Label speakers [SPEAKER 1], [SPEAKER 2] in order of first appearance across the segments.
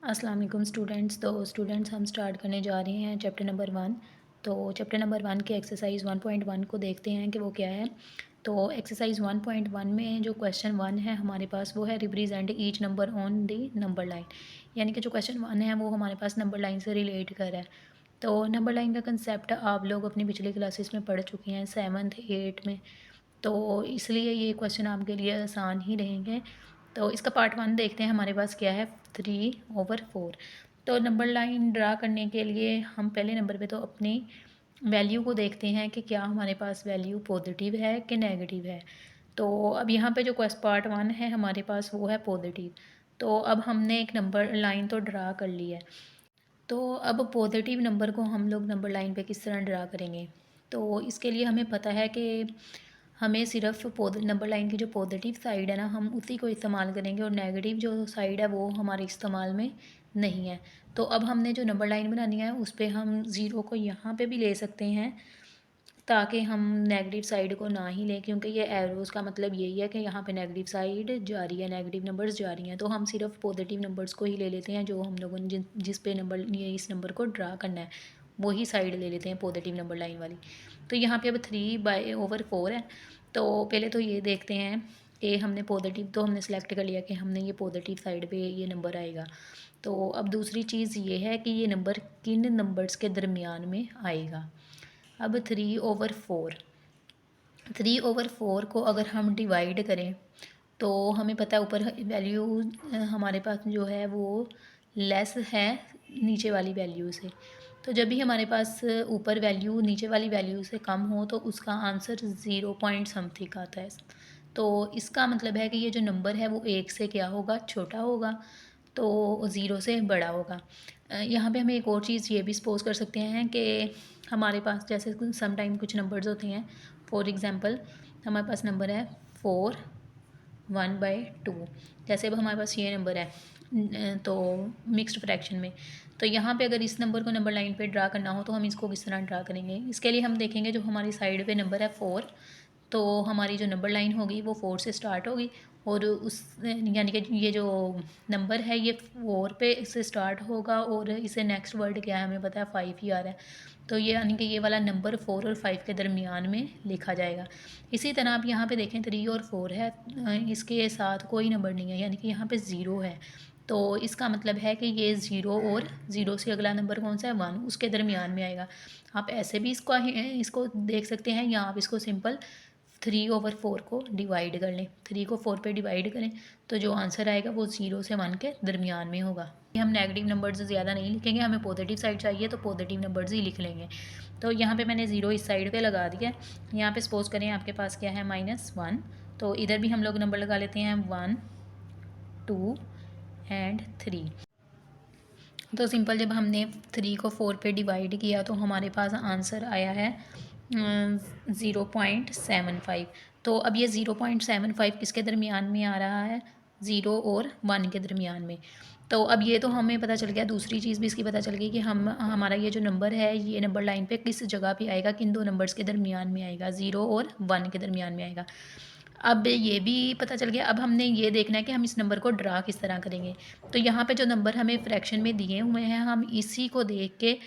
[SPEAKER 1] अस्सलाम वालेकुम स्टूडेंट्स। तो स्टूडेंट्स हम स्टार्ट करने जा रहे हैं चैप्टर नंबर 1। तो चैप्टर नंबर 1 के एक्सरसाइज 1.1 को देखते हैं कि वो क्या है। तो एक्सरसाइज 1.1 में जो क्वेश्चन 1 है हमारे पास वो है represent each number on the number line. यानी कि जो क्वेश्चन 1 है वो हमारे पास नंबर लाइन से रिलेट कर है। तो नंबर लाइन का कंसेप्ट आप लोग अपनी पिछली क्लासेस में पढ़ चुके हैं 7th 8th में। तो इसलिए ये क्वेश्चन आपके लिए आसान ही रहेंगे। तो इसका पार्ट 1 देखते हैं हमारे पास क्या है 3/4। तो नंबर लाइन ड्रा करने के लिए हम पहले नंबर पे तो अपनी वैल्यू को देखते हैं कि क्या हमारे पास वैल्यू पॉजिटिव है कि नेगेटिव है। तो अब यहाँ पे जो क्वेश्चन पार्ट 1 है हमारे पास वो है पॉजिटिव। तो अब हमने एक नंबर लाइन तो ड्रा कर ली है। तो अब पॉजिटिव नंबर को हम लोग नंबर लाइन पे किस तरह ड्रा करेंगे। तो इसके लिए हमें पता है कि हमें सिर्फ नंबर लाइन की जो पॉजिटिव साइड है ना हम उसी को इस्तेमाल करेंगे और नेगेटिव जो साइड है वो हमारे इस्तेमाल में नहीं है। तो अब हमने जो नंबर लाइन बनानी है उस पर हम ज़ीरो को यहाँ पे भी ले सकते हैं ताकि हम नेगेटिव साइड को ना ही लें, क्योंकि ये एरोज़ का मतलब यही है कि यहाँ पे नेगेटिव साइड जा रही है, नेगेटिव नंबर्स जा रही हैं। तो हम सिर्फ पॉजिटिव नंबर्स को ही ले लेते हैं जो हम लोगों ने जिस पे नंबर ये इस नंबर को ड्रा करना है वही साइड ले लेते हैं पॉजिटिव नंबर लाइन वाली। तो यहाँ पे अब 3/4 है। तो पहले तो ये देखते हैं कि हमने पॉजिटिव तो हमने सेलेक्ट कर लिया कि हमने ये पॉजिटिव साइड पे ये नंबर आएगा। तो अब दूसरी चीज़ ये है कि ये नंबर किन नंबर्स के दरमियान में आएगा। अब 3/4 को अगर हम डिवाइड करें तो हमें पता है ऊपर वैल्यू हमारे पास जो है वो लेस है नीचे वाली वैल्यू से। तो जब भी हमारे पास ऊपर वैल्यू नीचे वाली वैल्यू से कम हो तो उसका आंसर 0 पॉइंट समथिंग आता है। तो इसका मतलब है कि ये जो नंबर है वो 1 से क्या होगा, छोटा होगा, तो 0 से बड़ा होगा। यहाँ पे हम एक और चीज़ ये भी सपोज कर सकते हैं कि हमारे पास जैसे सम टाइम कुछ नंबर्स होते हैं। फॉर एग्ज़ाम्पल हमारे पास नंबर है 4/1/2। जैसे अब हमारे पास ये नंबर है तो मिक्स्ड फ्रैक्शन में। तो यहाँ पे अगर इस नंबर को नंबर लाइन पे ड्रा करना हो तो हम इसको किस तरह ड्रा करेंगे। इसके लिए हम देखेंगे जो हमारी साइड पे नंबर है 4, तो हमारी जो नंबर लाइन होगी वो 4 से स्टार्ट होगी और उस यानी कि ये जो नंबर है ये 4 पे से स्टार्ट होगा और इसे नेक्स्ट वर्ड क्या है हमें पता है 5 ही आ रहा है। तो ये यानी कि ये वाला नंबर 4 और 5 के दरमियान में लिखा जाएगा। इसी तरह आप यहाँ पे देखें 3 और 4 है, इसके साथ कोई नंबर नहीं है यानी कि यहाँ पे 0 है। तो इसका मतलब है कि ये 0 और 0 से अगला नंबर कौन सा है 1, उसके दरमियान में आएगा। आप ऐसे भी इसको देख सकते हैं या आप इसको सिंपल 3/4 को डिवाइड कर लें। 3 को 4 पे डिवाइड करें तो जो आंसर आएगा वो 0 से 1 के दरमियान में होगा। हम नेगेटिव नंबर्स ज़्यादा नहीं लिखेंगे, हमें पॉजिटिव साइड चाहिए तो पॉजिटिव नंबर्स ही लिख लेंगे। तो यहाँ पे मैंने 0 इस साइड पे लगा दिया है। यहाँ पे सपोज करें आपके पास क्या है -1, तो इधर भी हम लोग नंबर लगा लेते हैं 1 2 एंड 3। तो सिंपल जब हमने 3 को 4 पे डिवाइड किया तो हमारे पास आंसर आया है 0.75। तो अब ये 0.75 किसके दरमियान में आ रहा है, 0 और 1 के दरमियान में। तो अब ये तो हमें पता चल गया, दूसरी चीज़ भी इसकी पता चल गई कि हमारा ये जो नंबर है ये नंबर लाइन पे किस जगह पे आएगा, किन दो नंबर्स के दरमियान में आएगा, 0 और 1 के दरमियान में आएगा। अब ये भी पता चल गया, अब हमने ये देखना है कि हम इस नंबर को ड्रा किस तरह करेंगे। तो यहाँ पे जो नंबर हमें फ्रैक्शन में दिए हुए हैं हम इसी को देख के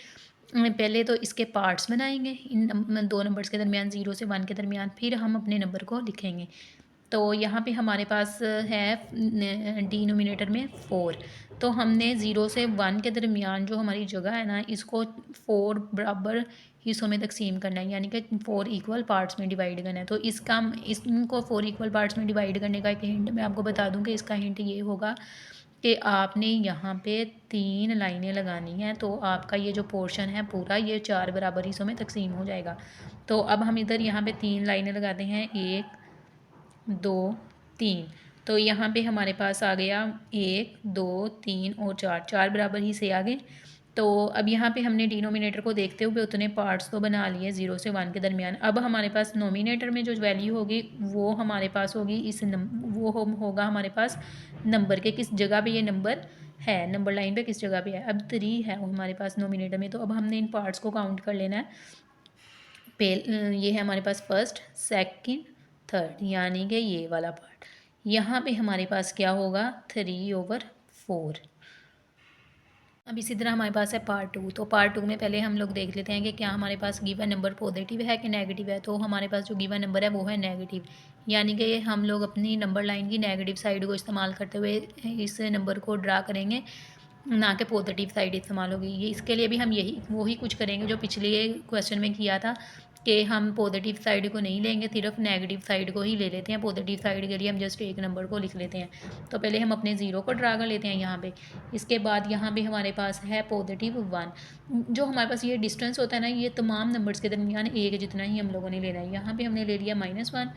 [SPEAKER 1] पहले तो इसके पार्ट्स बनाएंगे इन दो नंबर्स के दरमियान, 0 से 1 के दरमियान, फिर हम अपने नंबर को लिखेंगे। तो यहाँ पे हमारे पास है डिनोमिनेटर में 4। तो हमने 0 से 1 के दरमियान जो हमारी जगह है ना इसको 4 बराबर हिस्सों में तकसीम करना है, यानी कि 4 इक्वल पार्ट्स में डिवाइड करना है। तो इसको 4 इक्वल पार्ट्स में डिवाइड करने का एक हिंट मैं आपको बता दूं कि इसका हिंट ये होगा कि आपने यहाँ पे 3 लाइनें लगानी हैं तो आपका ये जो पोर्शन है पूरा ये 4 बराबर हिस्सों में तकसीम हो जाएगा। तो अब हम इधर यहाँ पे 3 लाइनें लगाते हैं, 1 2 3। तो यहाँ पे हमारे पास आ गया 1 2 3 और 4 बराबर ही से आ गए। तो अब यहाँ पे हमने डिनोमिनेटर को देखते हुए उतने पार्ट्स तो बना लिए 0 से 1 के दरमियान। अब हमारे पास नोमिनेटर में जो वैल्यू होगी वो हमारे पास होगी होगा हमारे पास नंबर के किस जगह पे ये नंबर है, नंबर लाइन पे किस जगह पे है। अब 3 है वो हमारे पास नोमिनेटर में, तो अब हमने इन पार्ट्स को काउंट कर लेना है। ये है हमारे पास फर्स्ट सेकंड थर्ड, यानी कि ये वाला पार्ट। यहाँ पे हमारे पास क्या होगा 3/4। अब इसी तरह हमारे पास है पार्ट 2। तो पार्ट 2 में पहले हम लोग देख लेते हैं कि क्या हमारे पास गिवन नंबर पॉजिटिव है कि नेगेटिव है। तो हमारे पास जो गिवन नंबर है वो है नेगेटिव, यानी कि हम लोग अपनी नंबर लाइन की नेगेटिव साइड को इस्तेमाल करते हुए इस नंबर को ड्रा करेंगे, ना कि पॉजिटिव साइड इस्तेमाल होगी। ये इसके लिए भी हम वही कुछ करेंगे जो पिछले क्वेश्चन में किया था कि हम पॉजिटिव साइड को नहीं लेंगे, सिर्फ नेगेटिव साइड को ही ले लेते हैं। पॉजिटिव साइड के लिए हम जस्ट एक नंबर को लिख लेते हैं। तो पहले हम अपने ज़ीरो को ड्रा कर लेते हैं यहाँ पे। इसके बाद यहाँ पे हमारे पास है +1। जो हमारे पास ये डिस्टेंस होता है ना, ये तमाम नंबर्स के दरमियान एक जितना ही हम लोगों ने लेना है। यहाँ पे हमने ले लिया -1,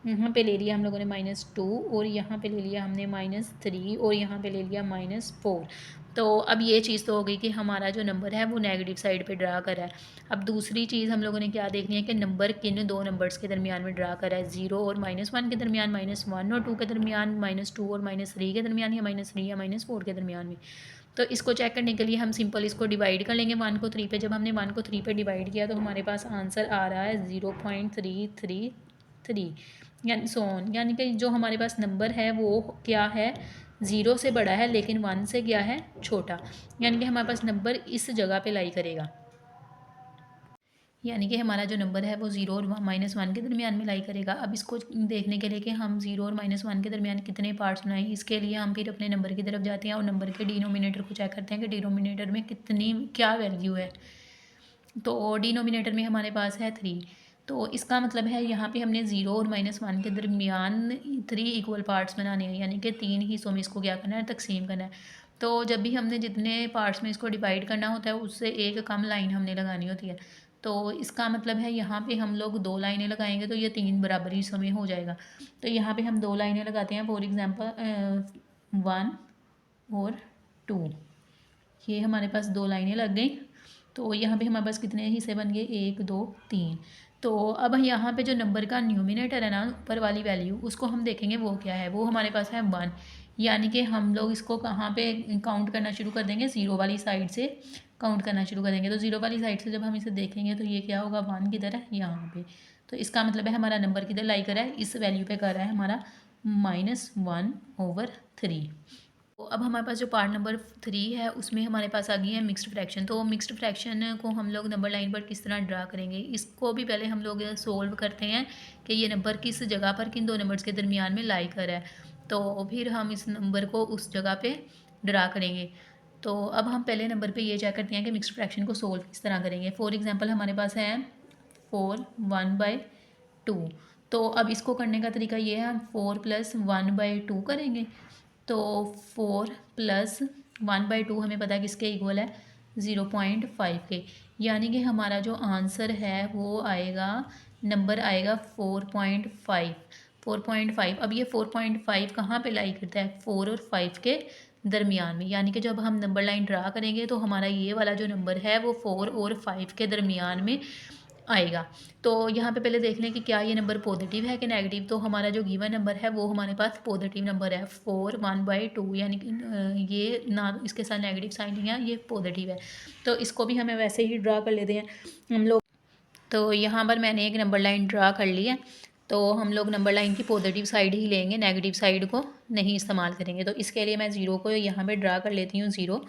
[SPEAKER 1] यहाँ पे ले लिया हम लोगों ने -2, और यहाँ पे ले लिया हमने -3, और यहाँ पे ले लिया -4। तो अब ये चीज़ तो हो गई कि हमारा जो नंबर है वो नेगेटिव साइड पे ड्रा करा है। अब दूसरी चीज़ हम लोगों ने क्या देखनी है कि नंबर किन दो नंबर्स के दरमियान में ड्रा करा है, 0 और -1 के दरमियान, -1 और 2 के दरमियान, -2 और -3 के दरमियान, या -3 या -4 के दरमियान में। तो इसको चेक करने के लिए हम सिंपल इसको डिवाइड कर लेंगे 1 को 3 पे। जब हमने 1 को 3 पे डिवाइड किया तो हमारे पास आंसर आ रहा है 0.333, यानी सोन, यानी कि जो हमारे पास नंबर है वो क्या है, 0 से बड़ा है लेकिन 1 से क्या है, छोटा। यानी कि हमारे पास नंबर इस जगह पे लाई करेगा, यानी कि हमारा जो नंबर है वो 0 और -1 के दरमियान में लाई करेगा। अब इसको देखने के लिए कि हम 0 और -1 के दरमियान कितने पार्ट्स बनाएं, इसके लिए हम फिर अपने नंबर की तरफ जाते हैं और नंबर के डिनोमिनेटर को चेक करते हैं कि डिनोमिनेटर में कितनी क्या वैल्यू है। तो डिनोमिनेटर में हमारे पास है 3। तो इसका मतलब है यहाँ पे हमने 0 और -1 के दरमियान 3 इक्वल पार्ट्स बनाने हैं, यानी कि 3 हिस्सों में इसको क्या करना है, तकसीम करना है। तो जब भी हमने जितने पार्ट्स में इसको डिवाइड करना होता है उससे एक कम लाइन हमने लगानी होती है। तो इसका मतलब है यहाँ पे हम लोग 2 लाइनें लगाएंगे तो ये 3 बराबर हिस्सों में हो जाएगा। तो यहाँ पे हम 2 लाइनें लगाते हैं, फॉर एग्ज़ाम्पल 1 और 2। ये हमारे पास 2 लाइनें लग गई। तो यहाँ पे हमारे पास कितने हिस्से बन गए, 1 2 3। तो अब यहाँ पे जो नंबर का न्यूमिनेटर है ना, ऊपर वाली वैल्यू, उसको हम देखेंगे वो क्या है। वो हमारे पास है 1, यानी कि हम लोग इसको कहाँ पे काउंट करना शुरू कर देंगे, 0 वाली साइड से काउंट करना शुरू कर देंगे। तो 0 वाली साइड से जब हम इसे देखेंगे तो ये क्या होगा, 1 किधर है, यहाँ पे। तो इसका मतलब है हमारा नंबर किधर लाई कर रहा है, इस वैल्यू पे कर रहा है हमारा -1/3। तो अब हमारे पास जो पार्ट नंबर 3 है उसमें हमारे पास आ गई है मिक्स्ड फ्रैक्शन। तो मिक्स्ड फ्रैक्शन को हम लोग नंबर लाइन पर किस तरह ड्रा करेंगे, इसको भी पहले हम लोग सोल्व करते हैं कि ये नंबर किस जगह पर किन दो नंबर्स के दरमियान में लाई कर है। तो फिर हम इस नंबर को उस जगह पे ड्रा करेंगे। तो अब हम पहले नंबर पे ये चेक करते हैं कि मिक्स्ड फ्रैक्शन को सोल्व किस तरह करेंगे। फॉर एग्जांपल हमारे पास है 4 1/2। तो अब इसको करने का तरीका ये है, हम 4 + 1/2 करेंगे। तो 4 + 1/2 हमें पता है किसके इक्वल है, 0.5 के। यानी कि हमारा जो आंसर है वो आएगा, नंबर आएगा 4.5। 4.5। अब ये 4.5 कहाँ पे लाई करता है, 4 और 5 के दरमियान में। यानी कि जब हम नंबर लाइन ड्रा करेंगे तो हमारा ये वाला जो नंबर है वो 4 और 5 के दरमियान में आएगा। तो यहाँ पे पहले देख लें कि क्या ये नंबर पॉजिटिव है कि नेगेटिव। तो हमारा जो गिवन नंबर है वो हमारे पास पॉजिटिव नंबर है, 4 1/2, यानी कि ये ना इसके साथ नेगेटिव साइन नहीं है, ये पॉजिटिव है। तो इसको भी हमें वैसे ही ड्रा कर लेते हैं हम लोग। तो यहाँ पर मैंने एक नंबर लाइन ड्रा कर ली है। तो हम लोग नंबर लाइन की पॉजिटिव साइड ही लेंगे, नेगेटिव साइड को नहीं इस्तेमाल करेंगे। तो इसके लिए मैं 0 को यहाँ पे ड्रा कर लेती हूँ 0,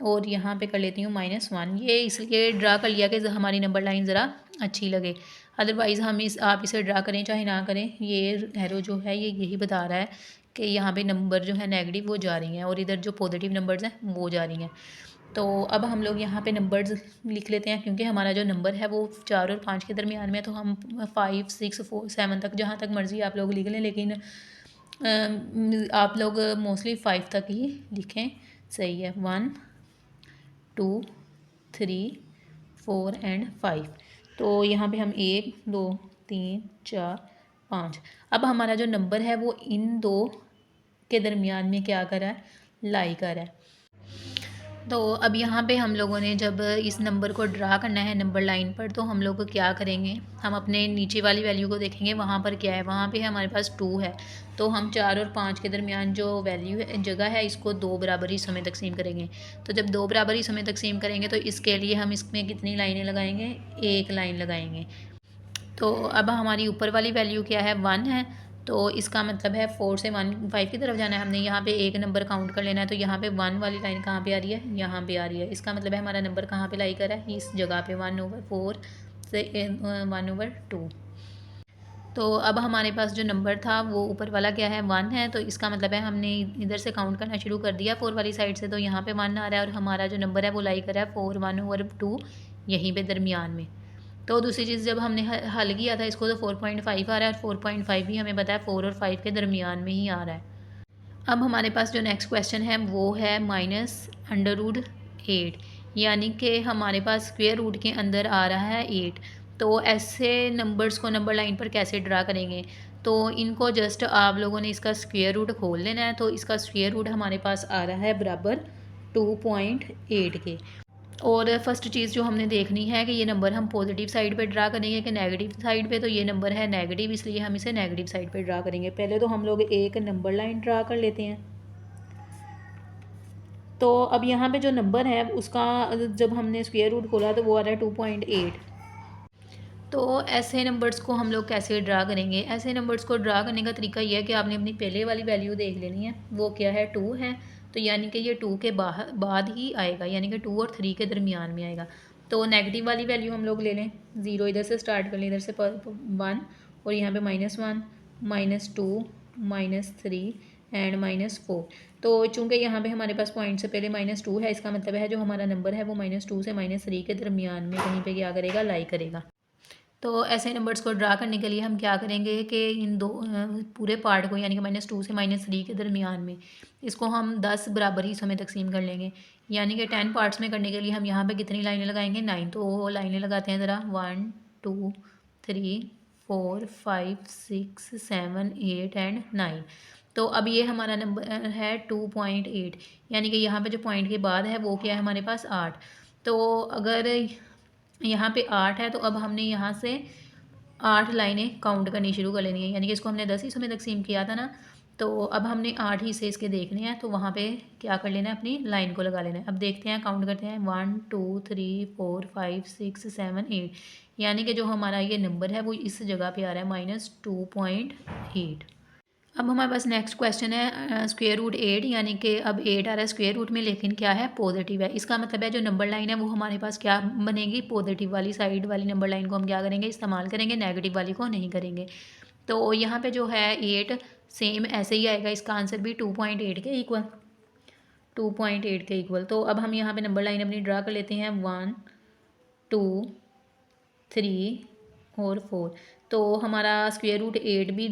[SPEAKER 1] और यहाँ पे कर लेती हूँ -1। ये इसलिए ड्रा कर लिया कि हमारी नंबर लाइन ज़रा अच्छी लगे। अदरवाइज़ आप इसे ड्रा करें चाहे ना करें, ये एरो जो है ये यही बता रहा है कि यहाँ पे नंबर जो है नेगेटिव वो जा रही हैं और इधर जो पॉजिटिव नंबर्स हैं वो जा रही हैं। तो अब हम लोग यहाँ पे नंबर्स लिख लेते हैं, क्योंकि हमारा जो नंबर है वो 4 और 5 के दरमियान में है। तो हम 5 6 4 7 तक, जहाँ तक मर्ज़ी आप लोग लिख लें, लेकिन आप लोग मोस्टली 5 तक ही लिखें, सही है। 1 2 3 4 एंड 5। तो यहाँ पे हम 1 2 3 4 5। अब हमारा जो नंबर है वो इन दो के दरमियान में क्या कर रहा है, लाई कर रहा है। तो अब यहाँ पे हम लोगों ने जब इस नंबर को ड्रा करना है नंबर लाइन पर, तो हम लोग क्या करेंगे, हम अपने नीचे वाली वैल्यू को देखेंगे, वहाँ पर क्या है, वहाँ पे हमारे पास 2 है। तो हम 4 और 5 के दरमियान जो वैल्यू है, जगह है, इसको 2 बराबर हिस्सों में तकसीम करेंगे। तो जब 2 बराबर हिस्सों में तकसीम करेंगे तो इसके लिए हम इसमें कितनी लाइनें लगाएंगे, एक लाइन लगाएंगे। तो अब हमारी ऊपर वाली वैल्यू क्या है, 1 है। तो इसका मतलब है 4 से 1 5 की तरफ जाना है। हमने यहाँ पे एक नंबर काउंट कर लेना है। तो यहाँ पे 1 वाली लाइन कहाँ पे आ रही है, यहाँ पे आ रही है। इसका मतलब है हमारा नंबर कहाँ पे लाई कर है, इस जगह पे 1/4 से 1/2। तो अब हमारे पास जो नंबर था वो ऊपर वाला क्या है, 1 है। तो इसका मतलब है हमने इधर से काउंट करना शुरू कर दिया 4 वाली साइड से। तो यहाँ पे 1 आ रहा है और हमारा जो नंबर है वो लाई कर है 4 1/2 यहीं पे दरमियान में। तो दूसरी चीज़, जब हमने हल किया था इसको तो 4.5 आ रहा है और 4.5 भी हमें पता है 4 और 5 के दरमियान में ही आ रहा है। अब हमारे पास जो नेक्स्ट क्वेश्चन है वो है -√8, यानी कि हमारे पास स्क्वेयर रूट के अंदर आ रहा है 8। तो ऐसे नंबर्स को नंबर लाइन पर कैसे ड्रा करेंगे, तो इनको जस्ट आप लोगों ने इसका स्क्वेयर रूट खोल लेना है। तो इसका स्क्वेयर रूट हमारे पास आ रहा है बराबर 2.8 के। और फर्स्ट चीज़ जो हमने देखनी है कि ये नंबर हम पॉजिटिव साइड पे ड्रा करेंगे कि नेगेटिव साइड पे। तो ये नंबर है नेगेटिव, इसलिए हम इसे नेगेटिव साइड पे ड्रा करेंगे। पहले तो हम लोग एक नंबर लाइन ड्रा कर लेते हैं। तो अब यहाँ पे जो नंबर है उसका जब हमने स्क्वायर रूट खोला तो वो आ रहा है 2.8। तो ऐसे नंबर्स को हम लोग कैसे ड्रा करेंगे, ऐसे नंबर्स को ड्रा करने का तरीका ये है कि आपने अपनी पहले वाली वैल्यू देख लेनी है, वो क्या है 2 है। तो यानी कि ये 2 के बाद ही आएगा, यानी कि 2 और 3 के दरमियान में आएगा। तो नेगेटिव वाली वैल्यू हम लोग ले लें, 0 इधर से स्टार्ट कर लें, इधर से 1 और यहाँ पे -1 -2 -3 एंड -4। तो चूँकि यहाँ पे हमारे पास पॉइंट से पहले -2 है, इसका मतलब है जो हमारा नंबर है वो -2 से -3 के दरमियान में कहीं पे क्या करेगा, लाई करेगा। तो ऐसे नंबर्स को ड्रा करने के लिए हम क्या करेंगे कि इन दो पूरे पार्ट को, यानी कि -2 से -3 के दरमियान में, इसको हम 10 बराबर हिस्सों में तकसीम कर लेंगे। यानी कि 10 पार्ट्स में करने के लिए हम यहाँ पे कितनी लाइनें लगाएंगे, 9। तो लाइनें लगाते हैं ज़रा, 1 2 3 4 5 6 7 8 एंड 9। तो अब ये हमारा नंबर है 2.8, यानी कि यहाँ पे जो पॉइंट के बाद है वो क्या है हमारे पास 8। तो अगर यहाँ पे 8 है तो अब हमने यहाँ से 8 लाइनें काउंट करनी शुरू कर लेनी है। यानी कि इसको हमने 10 हिस्सों में तकसीम किया था ना, तो अब हमने 8 हिस्से इसके देखने हैं। तो वहाँ पे क्या कर लेना है, अपनी लाइन को लगा लेना है। अब देखते हैं, काउंट करते हैं, 1 2 3 4 5 6 7 8, यानी कि जो हमारा ये नंबर है वो इस जगह पे आ रहा है -2.8। अब हमारे पास नेक्स्ट क्वेश्चन है स्क्वेयर रूट 8, यानी कि अब 8 आ रहा है स्क्वेयर रूट में, लेकिन क्या है, पॉजिटिव है। इसका मतलब है जो नंबर लाइन है वो हमारे पास क्या बनेगी, पॉजिटिव वाली साइड वाली नंबर लाइन को हम क्या करेंगे, इस्तेमाल करेंगे, नेगेटिव वाली को नहीं करेंगे। तो यहाँ पे जो है 8 सेम ऐसे ही आएगा, इसका आंसर भी 2.8 के इक्वल, 2.8 के इक्वल। तो अब हम यहाँ पे नंबर लाइन अपनी ड्रा कर लेते हैं, 1 2 3 और 4। तो हमारा स्क्वेयर रूट 8 भी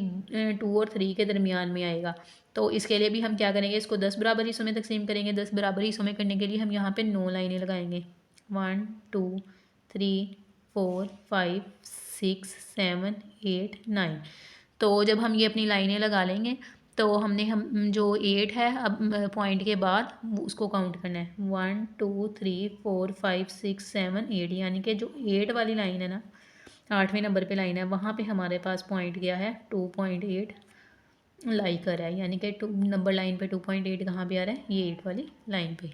[SPEAKER 1] 2 और 3 के दरमियान में आएगा। तो इसके लिए भी हम क्या करेंगे, इसको 10 बराबर हिस्सों में तकसीम करेंगे। 10 बराबर हिस्सों में करने के लिए हम यहाँ पे 9 लाइनें लगाएंगे, 1 2 3 4 5 6 7 8 9। तो जब हम ये अपनी लाइनें लगा लेंगे तो हमने हम जो 8 है अब पॉइंट के बाद उसको काउंट करना है, 1 2 3 4 5 6 7 8, यानी कि जो 8 वाली लाइन है ना, 8वें नंबर पे लाइन है, वहाँ पे हमारे पास पॉइंट गया है 2.8 लाई कर रहा है। यानी कि नंबर लाइन पे 2.8 कहाँ पे आ रहा है, ये 8 वाली लाइन पे।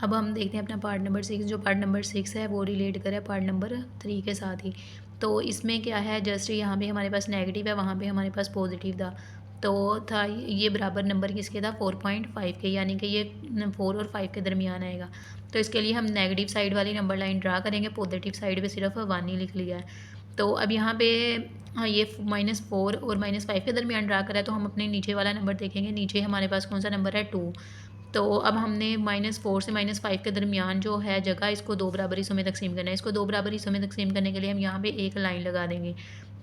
[SPEAKER 1] अब हम देखते हैं अपना पार्ट नंबर 6। जो पार्ट नंबर 6 है वो रिलेट कर है पार्ट नंबर 3 के साथ ही। तो इसमें क्या है, जस्ट यहाँ पे हमारे पास नेगेटिव है, वहाँ पे हमारे पास पॉजिटिव था। तो था ये बराबर नंबर किसके था, 4.5 के, यानी कि ये 4 और 5 के दरमियान आएगा। तो इसके लिए हम नेगेटिव साइड वाली नंबर लाइन ड्रा करेंगे, पॉजिटिव साइड पे सिर्फ 1 ही लिख लिया है। तो अब यहाँ पे हाँ, ये -4 और -5 के दरमियान ड्रा करा है। तो हम अपने नीचे वाला नंबर देखेंगे, नीचे हमारे पास कौन सा नंबर है, 2। तो अब हमने -4 से -5 के दरमियान जो है जगह, इसको 2 बराबर हिस्सों में तकसीम करना है। इसको 2 बराबर हिस्सों में तकसीम करने के लिए हम यहाँ पे एक लाइन लगा देंगे।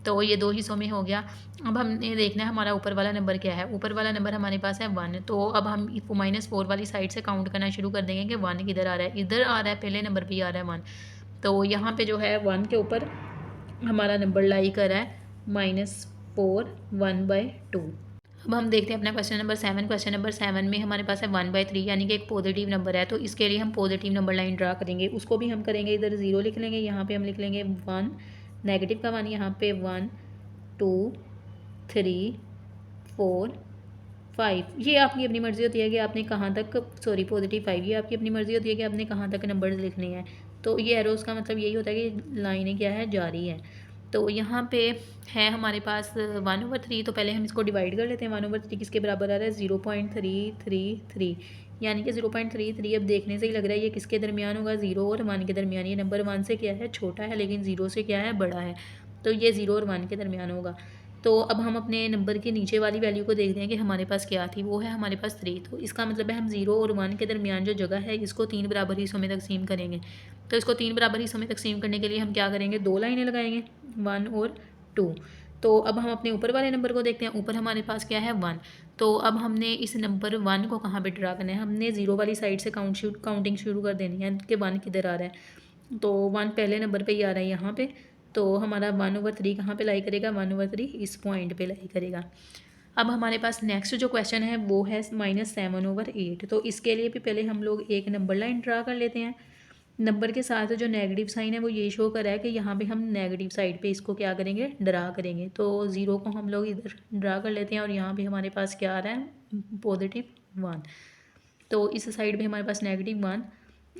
[SPEAKER 1] तो ये 2 हिस्सों में हो गया। अब हमने देखना है हमारा ऊपर वाला नंबर क्या है। ऊपर वाला नंबर हमारे पास है 1। तो अब हम -4 वाली साइड से काउंट करना शुरू कर देंगे कि 1 किधर आ रहा है, इधर आ रहा है, पहले नंबर पर ही आ रहा है 1। तो यहाँ पे जो है 1 के ऊपर हमारा नंबर लाई कर रहा है -4 1/2। अब हम देखते हैं अपना क्वेश्चन नंबर 7। क्वेश्चन नंबर 7 में हमारे पास है 1/3, यानी कि एक पॉजिटिव नंबर है। तो इसके लिए हम पॉजिटिव नंबर लाइन ड्रा करेंगे। उसको भी हम करेंगे, इधर 0 लिख लेंगे, यहाँ पे हम लिख लेंगे 1, नेगेटिव का 1, यहाँ पे 1 2 3 4 5। ये आपकी अपनी मर्ज़ी होती है कि आपने कहाँ तक, सॉरी पॉजिटिव 5, ये आपकी अपनी मर्ज़ी होती है कि आपने कहाँ तक नंबर लिखने हैं। तो ये एरोज़ का मतलब यही होता है कि लाइनें क्या है, जारी है। तो यहाँ पे है हमारे पास 1/3, तो पहले हम इसको डिवाइड कर लेते हैं। 1/3 किसके बराबर आ रहा है? 0.333, यानी कि 0.33 अब देखने से ही लग रहा है ये किसके दरमियान होगा? 0 और 1 के दरमियान। ये नंबर 1 से क्या है? छोटा है, लेकिन 0 से क्या है? बड़ा है। तो ये 0 और 1 के दरमियान होगा। तो अब हम अपने नंबर के नीचे वाली वैल्यू को देखते हैं कि हमारे पास क्या थी। वो है हमारे पास 3। तो इसका मतलब है हम 0 और 1 के दरमियान जो जगह है इसको 3 बराबर हिस्सों में तकसीम करेंगे। तो इसको 3 बराबर हिस्सों में तकसीम करने के लिए हम क्या करेंगे? 2 लाइनें लगाएंगे, 1 और 2। तो अब हम अपने ऊपर वाले नंबर को देखते हैं। ऊपर हमारे पास क्या है? 1। तो अब हमने इस नंबर 1 को कहाँ पे ड्रा करना है? हमने 0 वाली साइड से काउंटिंग शुरू कर देनी है कि 1 किधर आ रहा है। तो 1 पहले नंबर पे ही आ रहा है यहाँ पे। तो हमारा 1/3 कहाँ पे लाई करेगा? 1/3 इस पॉइंट पे लाई करेगा। अब हमारे पास नेक्स्ट जो क्वेश्चन है वो है -7/8। तो इसके लिए भी पहले हम लोग एक नंबर लाइन ड्रा कर लेते हैं। नंबर के साथ जो नेगेटिव साइन है वो ये शो कर रहा है कि यहाँ पे हम नेगेटिव साइड पे इसको क्या करेंगे? ड्रा करेंगे। तो 0 को हम लोग इधर ड्रा कर लेते हैं और यहाँ पे हमारे पास क्या आ रहा है? +1। तो इस साइड पे हमारे पास -1,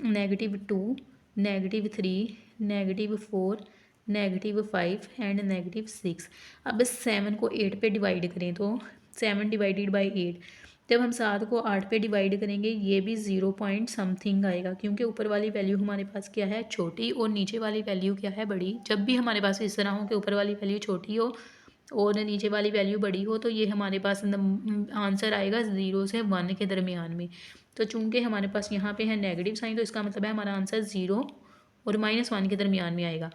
[SPEAKER 1] -2, -3, -4, -5 एंड -6। अब 7 को 8 पे डिवाइड करें तो 7 डिवाइडेड बाई 8, जब हम 7 को 8 पे डिवाइड करेंगे ये भी 0 पॉइंट समथिंग आएगा, क्योंकि ऊपर वाली वैल्यू हमारे पास क्या है? छोटी, और नीचे वाली वैल्यू क्या है? बड़ी। जब भी हमारे पास इस तरह हो कि ऊपर वाली वैल्यू छोटी हो और नीचे वाली वैल्यू बड़ी हो, तो ये हमारे पास आंसर आएगा 0 से 1 के दरमियान में। तो चूंकि हमारे पास यहाँ पे है नेगेटिव साइन, तो इसका मतलब है हमारा आंसर 0 और -1 के दरमियान में आएगा।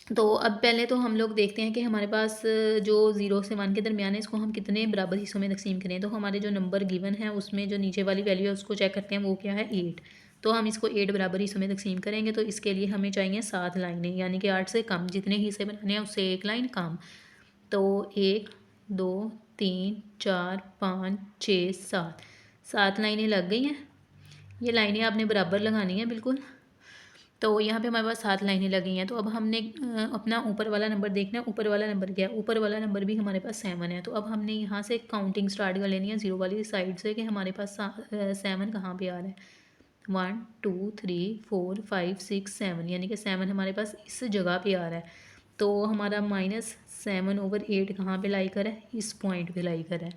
[SPEAKER 1] तो अब पहले तो हम लोग देखते हैं कि हमारे पास जो 0 से 1 के दरमियान है इसको हम कितने बराबर हिस्सों में तकसीम करें। तो हमारे जो नंबर गिवन है उसमें जो नीचे वाली वैल्यू है उसको चेक करते हैं, वो क्या है? 8। तो हम इसको 8 बराबर हिस्सों में तकसीम करेंगे। तो इसके लिए हमें चाहिए 7 लाइनें, यानी कि 8 से कम जितने हिस्से बनाने हैं उससे एक लाइन कम। तो 1, 2, 3, 4, 5, 6, 7, 7 लाइनें लग गई हैं। ये लाइनें आपने बराबर लगानी है बिल्कुल। तो यहाँ पे हमारे पास 7 लाइनें लगी हैं। तो अब हमने अपना ऊपर वाला नंबर देखना है। ऊपर वाला नंबर क्या है? ऊपर वाला नंबर भी हमारे पास 7 है। तो अब हमने यहाँ से काउंटिंग स्टार्ट कर लेनी है 0 वाली साइड से कि हमारे पास 7 कहाँ पे आ रहा है। 1, 2, 3, 4, 5, 6, 7, यानी कि 7 हमारे पास इस जगह पे आ रहा है। तो हमारा -7/8 कहाँ पे लाई कर है? इस पॉइंट पे लाई कर है।